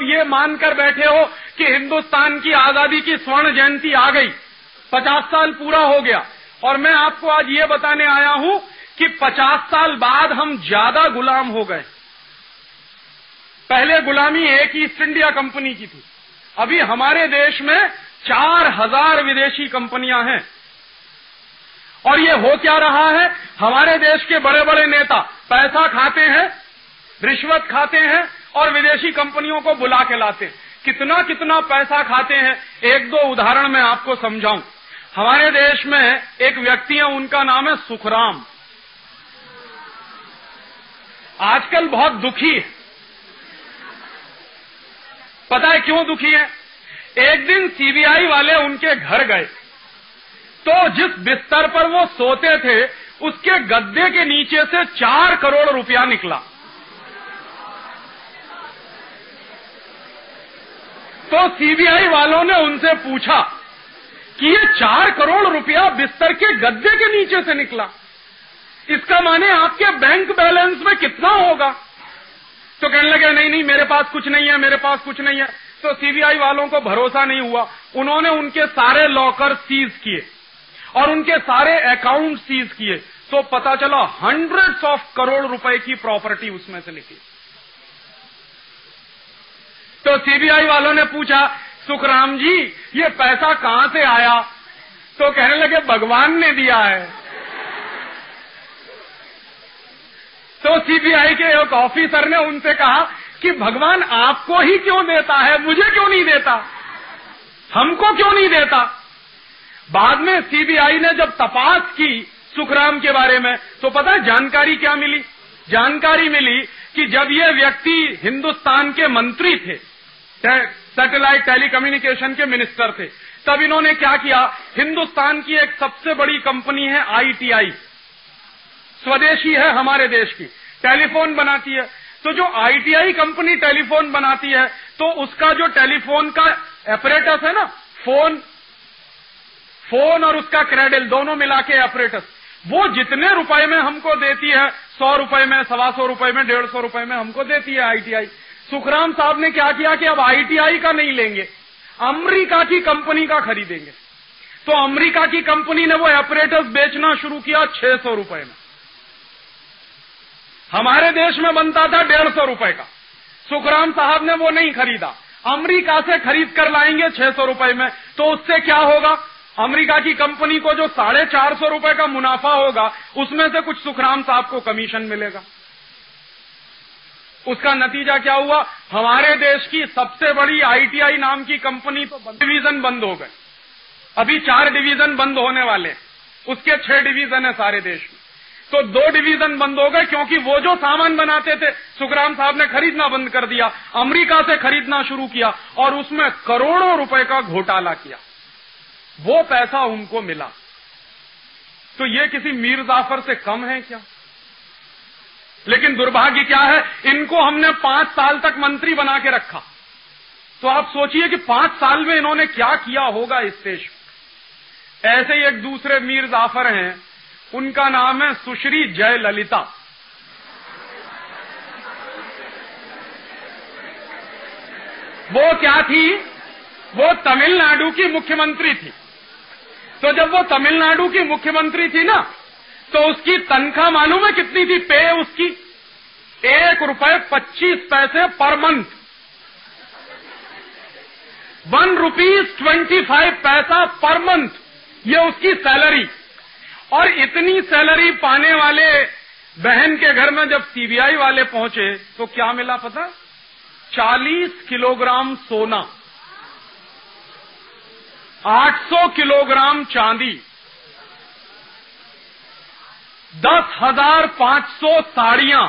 सब ये मानकर बैठे हो कि हिंदुस्तान की आजादी की स्वर्ण जयंती आ गई, 50 साल पूरा हो गया, और मैं आपको आज ये बताने आया हूं कि 50 साल बाद हम ज्यादा गुलाम हो गए। पहले गुलामी एक ईस्ट इंडिया कंपनी की थी, अभी हमारे देश में 4000 विदेशी कंपनियां हैं। और ये हो क्या रहा है, हमारे देश के बड़े बड़े नेता पैसा खाते हैं, रिश्वत खाते हैं और विदेशी कंपनियों को बुला के लाते हैं। कितना कितना पैसा खाते हैं, एक दो उदाहरण मैं आपको समझाऊं। हमारे देश में एक व्यक्ति है, उनका नाम है सुखराम। आजकल बहुत दुखी है। पता है क्यों दुखी है? एक दिन सीबीआई वाले उनके घर गए तो जिस बिस्तर पर वो सोते थे उसके गद्दे के नीचे से 4 करोड़ रुपया निकला। तो सीबीआई वालों ने उनसे पूछा कि ये 4 करोड़ रुपया बिस्तर के गद्दे के नीचे से निकला, इसका माने आपके बैंक बैलेंस में कितना होगा? तो कहने लगे नहीं नहीं, मेरे पास कुछ नहीं है, मेरे पास कुछ नहीं है। तो सीबीआई वालों को भरोसा नहीं हुआ, उन्होंने उनके सारे लॉकर सीज किए और उनके सारे अकाउंट सीज किए, तो पता चला hundreds of करोड़ रुपए की प्रॉपर्टी उसमें से निकली। तो सीबीआई वालों ने पूछा, सुखराम जी ये पैसा कहां से आया? तो कहने लगे भगवान ने दिया है। तो सीबीआई के एक ऑफिसर ने उनसे कहा कि भगवान आपको ही क्यों देता है, मुझे क्यों नहीं देता, हमको क्यों नहीं देता? बाद में सीबीआई ने जब तपास की सुखराम के बारे में, तो पता है जानकारी क्या मिली? जानकारी मिली कि जब ये व्यक्ति हिंदुस्तान के मंत्री थे, सैटेलाइट टेलीकम्युनिकेशन के मिनिस्टर थे, तब इन्होंने क्या किया, हिंदुस्तान की एक सबसे बड़ी कंपनी है आईटीआई, स्वदेशी है हमारे देश की, टेलीफोन बनाती है। तो जो आईटीआई कंपनी टेलीफोन बनाती है, तो उसका जो टेलीफोन का ऑपरेटस है ना, फोन और उसका क्रेडल दोनों मिला के ऑपरेटस, वो जितने रुपए में हमको देती है, 100 रुपए में, 125 रुपए में, 150 रुपए में हमको देती है आईटीआई। सुखराम साहब ने क्या किया कि अब आईटीआई का नहीं लेंगे, अमेरिका की कंपनी का खरीदेंगे। तो अमेरिका की कंपनी ने वो ऑपरेटस बेचना शुरू किया 600 रुपए में। हमारे देश में बनता था 150 रुपए का, सुखराम साहब ने वो नहीं खरीदा, अमेरिका से खरीद कर लाएंगे 600 रुपए में। तो उससे क्या होगा, अमेरिका की कंपनी को जो 450 रुपए का मुनाफा होगा, उसमें से कुछ सुखराम साहब को कमीशन मिलेगा। उसका नतीजा क्या हुआ, हमारे देश की सबसे बड़ी आईटीआई नाम की कंपनी तो डिवीजन बंद हो गए, अभी 4 डिवीजन बंद होने वाले, उसके 6 डिवीजन है सारे देश में। तो 2 डिवीजन बंद हो गए क्योंकि वो जो सामान बनाते थे सुखराम साहब ने खरीदना बंद कर दिया, अमेरिका से खरीदना शुरू किया और उसमें करोड़ों रुपए का घोटाला किया, वो पैसा उनको मिला। तो ये किसी मीर जाफर से कम है क्या? लेकिन दुर्भाग्य क्या है, इनको हमने 5 साल तक मंत्री बना के रखा। तो आप सोचिए कि 5 साल में इन्होंने क्या किया होगा इस देश में। ऐसे ही एक दूसरे मीर जाफर हैं, उनका नाम है सुश्री जयललिता। वो क्या थी, वो तमिलनाडु की मुख्यमंत्री थी। तो जब वो तमिलनाडु की मुख्यमंत्री थी ना, तो उसकी तनख्वाह मालूम है कितनी थी? पे उसकी ₹1.25 पर मंथ, ₹1.25 पर मंथ, ये उसकी सैलरी। और इतनी सैलरी पाने वाले बहन के घर में जब सीबीआई वाले पहुंचे तो क्या मिला पता? 40 किलोग्राम सोना, 800 किलोग्राम चांदी, 10,500 साड़ियां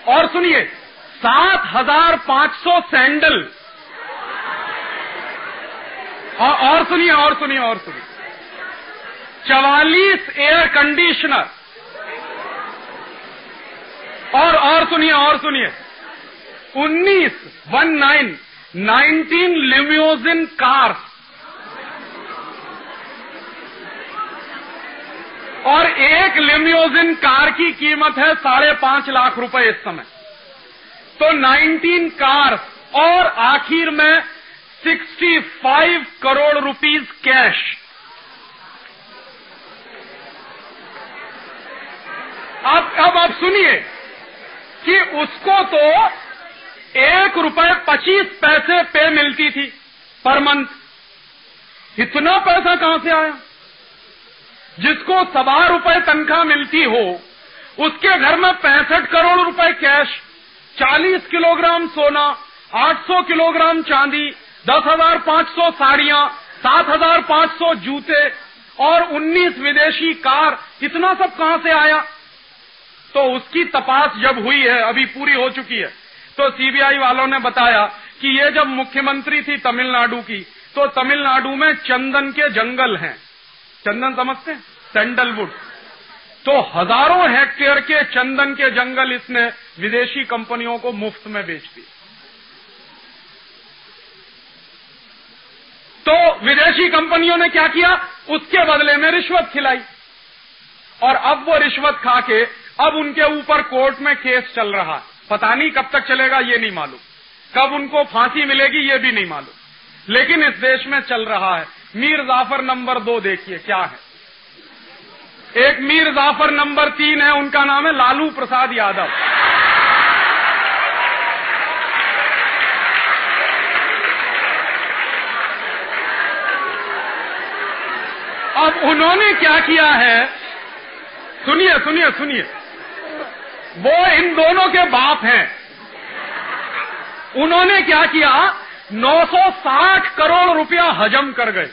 और सुनिए 7,500 सैंडल और सुनिए 44 एयर कंडीशनर और सुनिए 19 लिम्यूजिन कार और एक लिम्यूजिन कार की कीमत है 5.5 लाख रुपए इस समय। तो 19 कार्स और आखिर में 65 करोड़ रुपीस कैश। अब आप सुनिए कि उसको तो ₹1.25 पे मिलती थी पर मंथ। इतना पैसा कहां से आया? जिसको ₹1.25 तनख्वाह मिलती हो, उसके घर में 65 करोड़ रुपए कैश, 40 किलोग्राम सोना, 800 किलोग्राम चांदी, 10,500 साड़ियां, 7,500 जूते और 19 विदेशी कार, इतना सब कहां से आया? तो उसकी तपास जब हुई है, अभी पूरी हो चुकी है, तो सीबीआई वालों ने बताया कि ये जब मुख्यमंत्री थी तमिलनाडु की, तो तमिलनाडु में चंदन के जंगल हैं। चंदन समझते हैं? सैंडलवुड। तो हजारों हेक्टेयर के चंदन के जंगल इसने विदेशी कंपनियों को मुफ्त में बेच दिए। तो विदेशी कंपनियों ने क्या किया? उसके बदले में रिश्वत खिलाई। और अब वो रिश्वत खा के अब उनके ऊपर कोर्ट में केस चल रहा है। पता नहीं कब तक चलेगा, ये नहीं मालूम। कब उनको फांसी मिलेगी, ये भी नहीं मालूम। लेकिन इस देश में चल रहा है। मीर जाफर नंबर 2 देखिए क्या है। एक मीर जाफर नंबर 3 है, उनका नाम है लालू प्रसाद यादव। अब उन्होंने क्या किया है, सुनिए सुनिए सुनिए, वो इन दोनों के बाप हैं। उन्होंने क्या किया, 960 करोड़ रुपया हजम कर गए।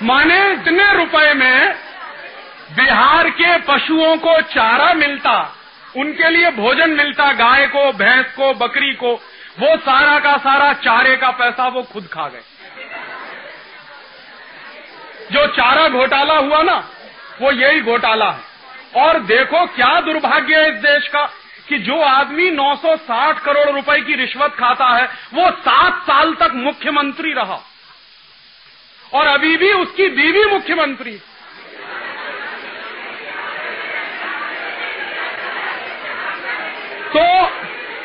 माने इतने रुपए में बिहार के पशुओं को चारा मिलता, उनके लिए भोजन मिलता, गाय को, भैंस को, बकरी को, वो सारा का सारा चारे का पैसा वो खुद खा गए। जो चारा घोटाला हुआ ना, वो यही घोटाला है। और देखो क्या दुर्भाग्य है इस देश का कि जो आदमी 960 करोड़ रुपए की रिश्वत खाता है, वो 7 साल तक मुख्यमंत्री रहा और अभी भी उसकी बीवी मुख्यमंत्री। तो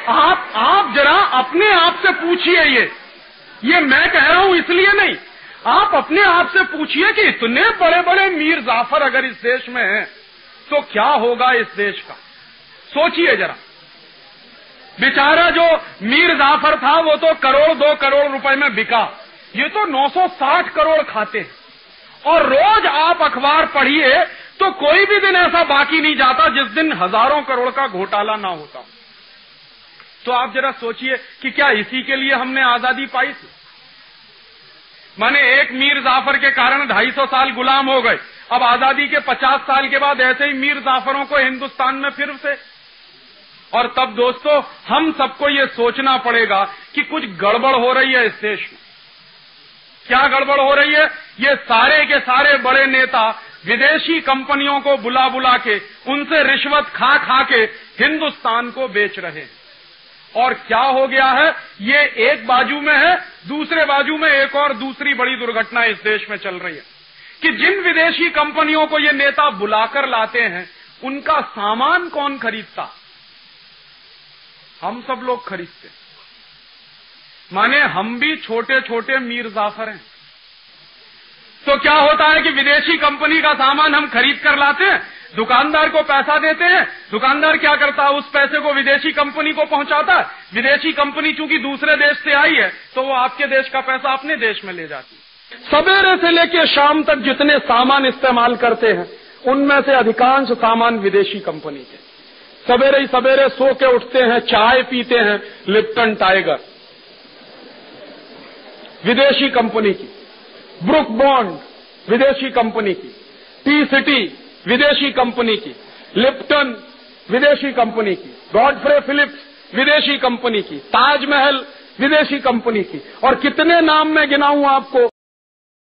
आप जरा अपने आप से पूछिए, ये मैं कह रहा हूं इसलिए नहीं, आप अपने आप से पूछिए कि इतने बड़े बड़े मीर जाफर अगर इस देश में हैं, तो क्या होगा इस देश का। सोचिए जरा, बेचारा जो मीर जाफर था वो तो 1-2 करोड़ रुपए में बिका, ये तो 960 करोड़ खाते हैं। और रोज आप अखबार पढ़िए तो कोई भी दिन ऐसा बाकी नहीं जाता जिस दिन हजारों करोड़ का घोटाला ना होता। तो आप जरा सोचिए कि क्या इसी के लिए हमने आजादी पाई थी? माने एक मीर जाफर के कारण 250 साल गुलाम हो गए। अब आजादी के 50 साल के बाद ऐसे ही मीर जाफरों को हिंदुस्तान में फिर से। और तब दोस्तों हम सबको ये सोचना पड़ेगा कि कुछ गड़बड़ हो रही है इस देश में। क्या गड़बड़ हो रही है? ये सारे के सारे बड़े नेता विदेशी कंपनियों को बुला बुला के उनसे रिश्वत खा खा के हिंदुस्तान को बेच रहे हैं। और क्या हो गया है, ये एक बाजू में है, दूसरे बाजू में एक और दूसरी बड़ी दुर्घटना इस देश में चल रही है कि जिन विदेशी कंपनियों को ये नेता बुलाकर लाते हैं, उनका सामान कौन खरीदता? हम सब लोग खरीदते। माने हम भी छोटे छोटे मीर जाफर हैं। तो क्या होता है कि विदेशी कंपनी का सामान हम खरीद कर लाते हैं, दुकानदार को पैसा देते हैं, दुकानदार क्या करता है, उस पैसे को विदेशी कंपनी को पहुंचाता है। विदेशी कंपनी चूंकि दूसरे देश से आई है तो वो आपके देश का पैसा अपने देश में ले जाती है। सवेरे से लेकर शाम तक जितने सामान इस्तेमाल करते हैं, उनमें से अधिकांश सामान विदेशी कंपनी के। सवेरे ही सवेरे सो के उठते हैं, चाय पीते हैं, लिप्टन टाइगर विदेशी कंपनी की, ब्रुक बॉन्ड विदेशी कंपनी की, टी सिटी विदेशी कंपनी की, लिप्टन विदेशी कंपनी की, गॉडफ्रे फिलिप्स विदेशी कंपनी की, ताजमहल विदेशी कंपनी की, और कितने नाम मैं गिनाऊं आपको।